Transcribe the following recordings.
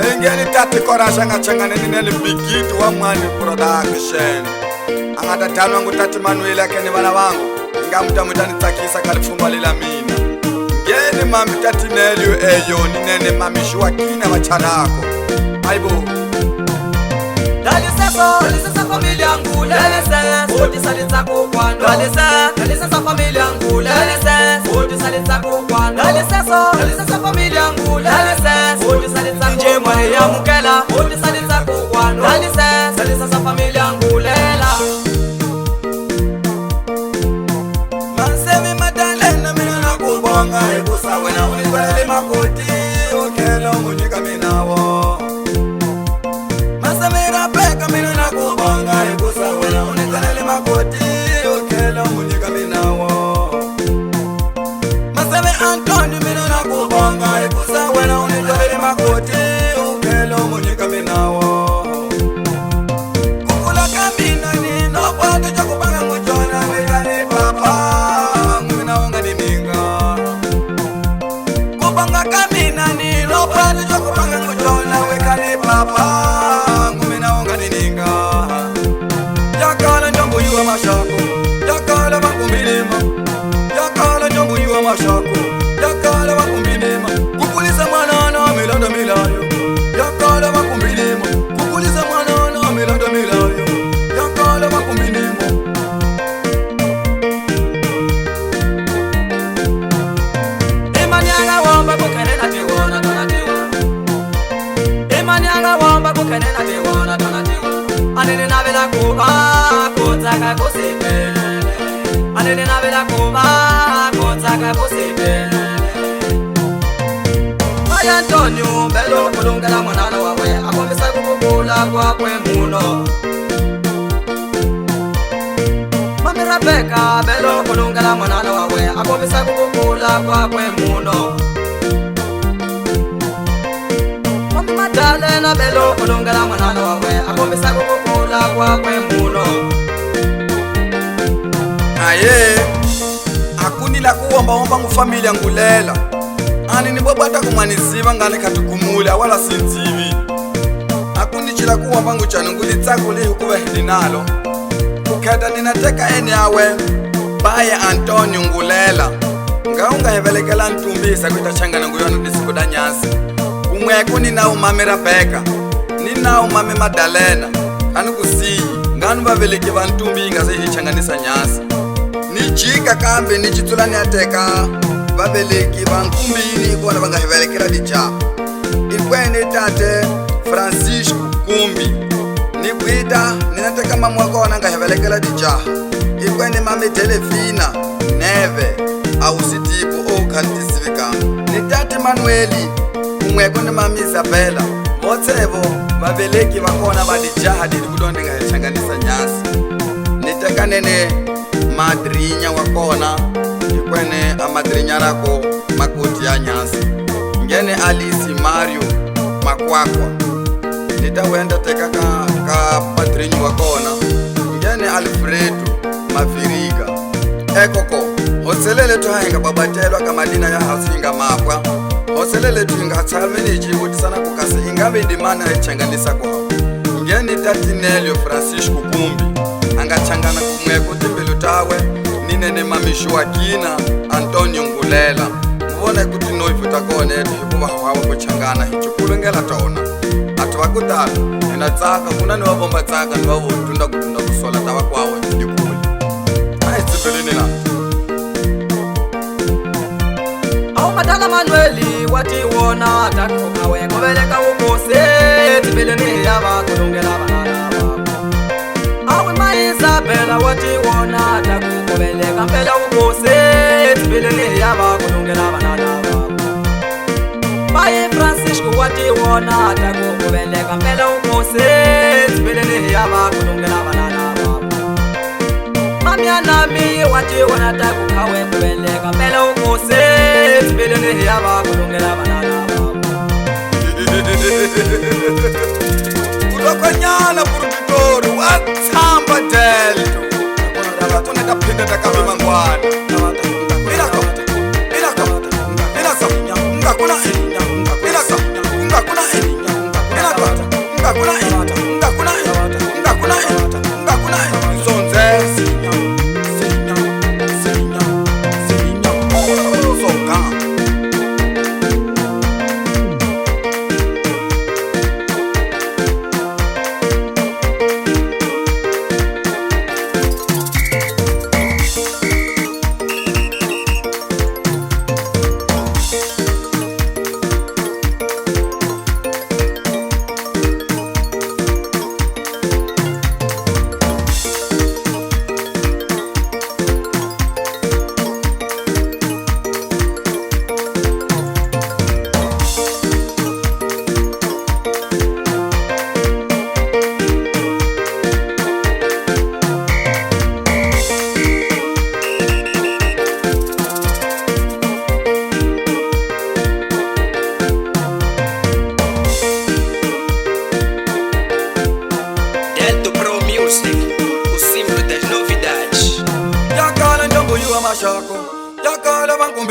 Engeni tati kora changa nene bigiti wa Mwani Production. Angata tano angu tati Manuel akeni wana wangu. Ngamuta mutani takisa kalifumba lila mina. Ngeni mami tati Nelio eyo nene mami Shuakina wacharako. Aibo Dalisa familia yangu Dalisa Oti salita kukwano Dalisa familia yangu Dalisa Oti salita kukwano Dalisa familia yangu Dalisa Oti salita kukwano Nje mwe ya mukela Oti salita kukwano Dalisa familia yangu lela Mansemi madalena mina na kubonga Ikusa wena unikwele makoti Ukelo munika minawo Masamira peka mina na kubonga Ikusa wena unikwele makoti Ukelo munika minawo Masame Antoni mina na kubonga Ikusa wena unikwele makoti Ukelo munika minawo Kukula kamina nino Watu chakubanga mujona Mekani papa Mwina unga ni minga Kubanga kamina nino Watu chakubanga mujona Wekani papa Mwina unga ni ninga Yakala njombu yuwa mashako Yakala wakumbinima Yakala njombu yuwa mashako Yakala wakumbinima Kukulisa mwanana milanda milayo Yakala wakumbinima Kukulisa mwanana milanda milayo Yakala wakumbinima Imanyanga wamba kukenena tiwona donatiwa Imanyanga wamba kukenena tiwona donatiwa Anene nabela kuba Kotaka kusipele Anene nabela kuba Kotaka kusipele Maya Antonio Belo kulungela mwanana wawe Akombisa kukukula kwa kwe muno Mami Rebecca Belo kulungela mwanana wawe Akombisa kukukula kwa kwe muno Mami Madalena Belo kulungela mwanana wawe Akombisa kukukula kwa kwe muno Aye Akundi la kuwomba ngufamilia ngulela Ani nibobata kumaniziva ngane katukumula wala sinzivi Akundi chila kuwomba nguchani ngulitsaku lihi kuwe hinalo Kuketa ninateka eni yawe Baye Antonio ngulela Ngaunga hevelekela ntumbisa kuita changana nguyonu disikuda nyasi Kumweku nina umami Rebecca Nina umami Madalena Kanu kusiyi Nganu baveleki bantumbi ingase hichanganisa nyasi Nijika kambe nichitula niateka Baveleki bankumbini kuwana banga hevelekela dija Ikwene tate Francisco Kumbi Nikuita ninateka mamu wako wananga hevelekela dija Ikwene mami Delefina Neve au Sitipo o kantisivika Ni tate Manueli Umweko ni mami Isabella Motevo baveleki wakona badija hadidi kudondi nga hechanganisa nyasi Niteka nene madrinya wakona Ikwene amadrinya rako makoti ya nyasi Ngene Alice Mario Makwakwa Nitawenda teka ka madrinyu wakona Ngene Alfredo Mafiriga Ekoko Hoselele tuhainga babatelwa kamadina ya hasinga mapwa Hoselele tuhinga chalmeni jibuti sana kukasi Ingabe indimana hechanganisa kwa Ngene tati Nelio Francisco Kumbi Anga changana kumweko timbelu tawe Ninene mami Shuakina Antonio Ngulela Mwone kuti noifuta kone etu yukuwa hawa kuchangana Hichukulu ngela taona Atu wakutalo Inatsaka kuna ni wabomba tsaka ni wawo tunda kusola tawa kwawe Yukuli Hai zibelini na Au Madala Manueli watiwona Atakukawe kubeleka ukose Tibeleni yaba kulungela banana Awe ma Isabella watiwona Atakukubeleka mpela ukose Tibeleni yaba kulungela banana Baye Francisco watiwona Atakukubeleka mpela ukose Tibeleni yaba kulungela banana Mami Anami watiwona Atakukawe kubeleka mpela ukose Tibeleni yaba kulungela banana Kulokonyana Purudori Watsamba delto Tuneta pinda takabi mangwana Inako Inako Inako Ngakuna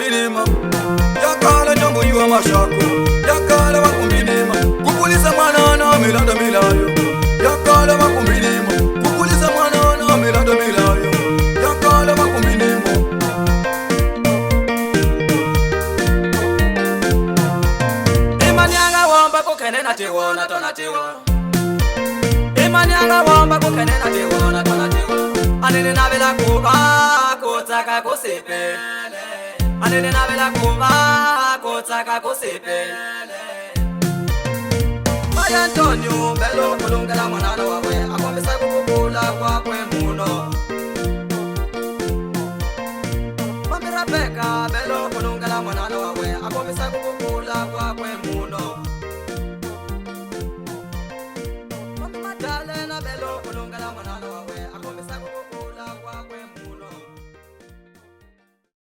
wakumbinima yakala nyambo yuwa mashako yakala wakumbinima kukulisa mwanana milanda milayo yakala wakumbinima kukulisa mwanana milanda milayo yakala wakumbinima imanyanga wamba kukenena tiwona tona tiwona imanyanga wamba kukenena tiwona tona tiwona anene nabela kuba kotaka kusipele anene nabela kuba kotaka kusipele Maya Antonio belo kulungela mwanana wawe akombisa kukukula kwakwe muno Mami Rebecca belo kulungela mwanana wawe akombisa kukukula kwakwe muno